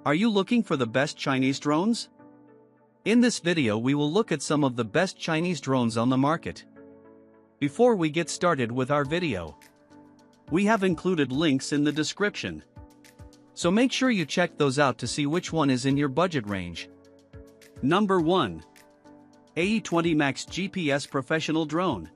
Are you looking for the best Chinese drones? In this video we will look at some of the best Chinese drones on the market. Before we get started with our video, we have included links in the description. So make sure you check those out to see which one is in your budget range. Number 1. AE20 MAX GPS Professional Drone.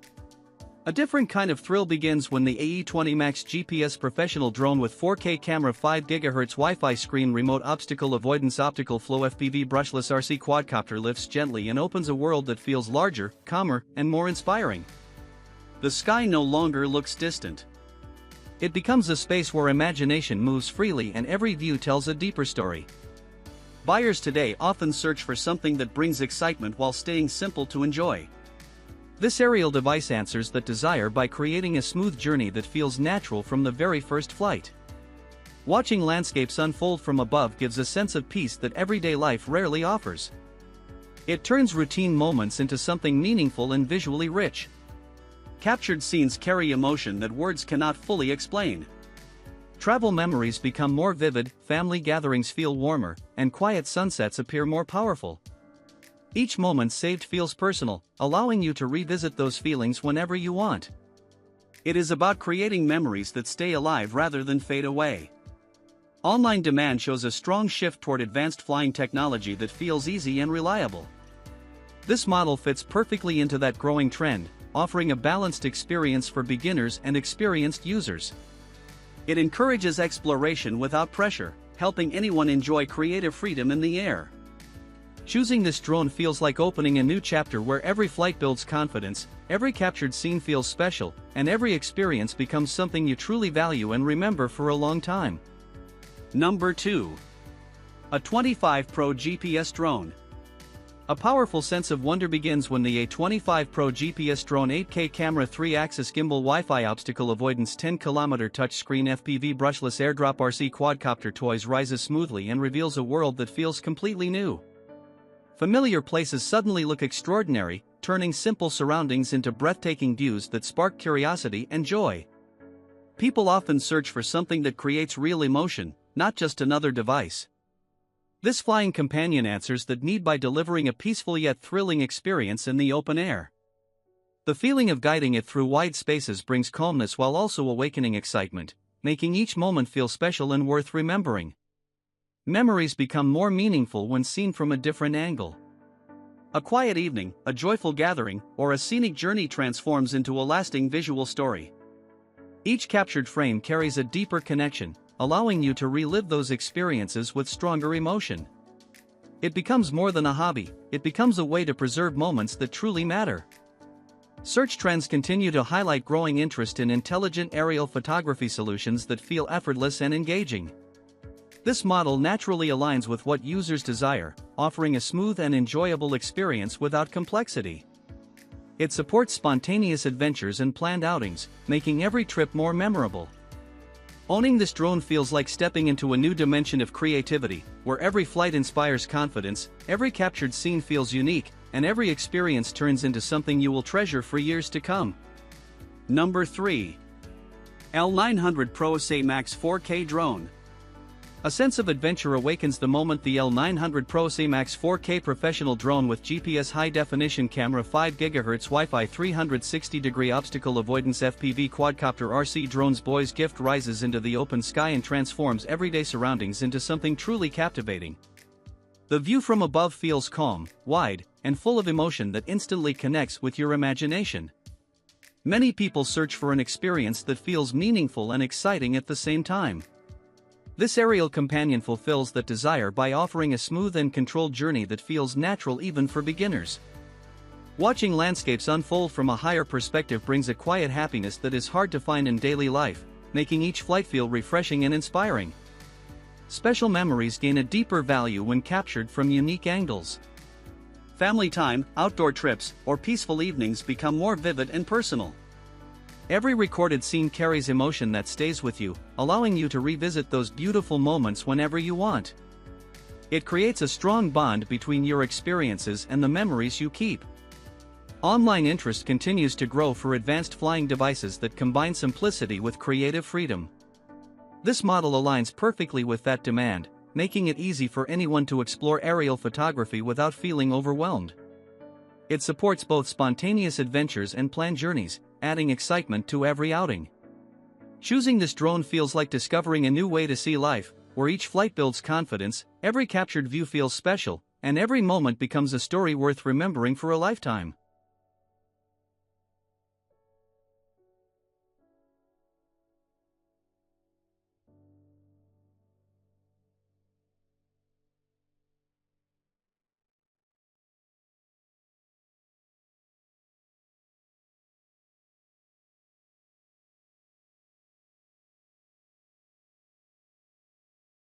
A different kind of thrill begins when the AE20 MAX GPS Professional Drone with 4K camera 5 GHz Wi-Fi screen remote obstacle avoidance optical flow FPV brushless RC quadcopter lifts gently and opens a world that feels larger, calmer, and more inspiring. The sky no longer looks distant. It becomes a space where imagination moves freely and every view tells a deeper story. Buyers today often search for something that brings excitement while staying simple to enjoy. This aerial device answers that desire by creating a smooth journey that feels natural from the very first flight. Watching landscapes unfold from above gives a sense of peace that everyday life rarely offers. It turns routine moments into something meaningful and visually rich. Captured scenes carry emotion that words cannot fully explain. Travel memories become more vivid, family gatherings feel warmer, and quiet sunsets appear more powerful. Each moment saved feels personal, allowing you to revisit those feelings whenever you want. It is about creating memories that stay alive rather than fade away. Online demand shows a strong shift toward advanced flying technology that feels easy and reliable. This model fits perfectly into that growing trend, offering a balanced experience for beginners and experienced users. It encourages exploration without pressure, helping anyone enjoy creative freedom in the air. Choosing this drone feels like opening a new chapter where every flight builds confidence, every captured scene feels special, and every experience becomes something you truly value and remember for a long time. Number 2. A25 PRO GPS Drone. A powerful sense of wonder begins when the A25 PRO GPS Drone 8K camera 3-axis gimbal Wi-Fi obstacle avoidance 10km touchscreen FPV brushless airdrop RC quadcopter toys rises smoothly and reveals a world that feels completely new. Familiar places suddenly look extraordinary, turning simple surroundings into breathtaking views that spark curiosity and joy. People often search for something that creates real emotion, not just another device. This flying companion answers that need by delivering a peaceful yet thrilling experience in the open air. The feeling of guiding it through wide spaces brings calmness while also awakening excitement, making each moment feel special and worth remembering. Memories become more meaningful when seen from a different angle. A quiet evening, a joyful gathering, or a scenic journey transforms into a lasting visual story. Each captured frame carries a deeper connection, allowing you to relive those experiences with stronger emotion. It becomes more than a hobby, it becomes a way to preserve moments that truly matter. Search trends continue to highlight growing interest in intelligent aerial photography solutions that feel effortless and engaging. This model naturally aligns with what users desire, offering a smooth and enjoyable experience without complexity. It supports spontaneous adventures and planned outings, making every trip more memorable. Owning this drone feels like stepping into a new dimension of creativity, where every flight inspires confidence, every captured scene feels unique, and every experience turns into something you will treasure for years to come. Number 3. L900 PRO SE MAX 4K Drone. A sense of adventure awakens the moment the L900 PRO SE MAX 4K professional drone with GPS high-definition camera 5 GHz Wi-Fi 360-degree obstacle avoidance FPV quadcopter RC drone's boy's gift rises into the open sky and transforms everyday surroundings into something truly captivating. The view from above feels calm, wide, and full of emotion that instantly connects with your imagination. Many people search for an experience that feels meaningful and exciting at the same time. This aerial companion fulfills that desire by offering a smooth and controlled journey that feels natural even for beginners. Watching landscapes unfold from a higher perspective brings a quiet happiness that is hard to find in daily life, making each flight feel refreshing and inspiring. Special memories gain a deeper value when captured from unique angles. Family time, outdoor trips, or peaceful evenings become more vivid and personal. Every recorded scene carries emotion that stays with you, allowing you to revisit those beautiful moments whenever you want. It creates a strong bond between your experiences and the memories you keep. Online interest continues to grow for advanced flying devices that combine simplicity with creative freedom. This model aligns perfectly with that demand, making it easy for anyone to explore aerial photography without feeling overwhelmed. It supports both spontaneous adventures and planned journeys, adding excitement to every outing. Choosing this drone feels like discovering a new way to see life, where each flight builds confidence, every captured view feels special, and every moment becomes a story worth remembering for a lifetime.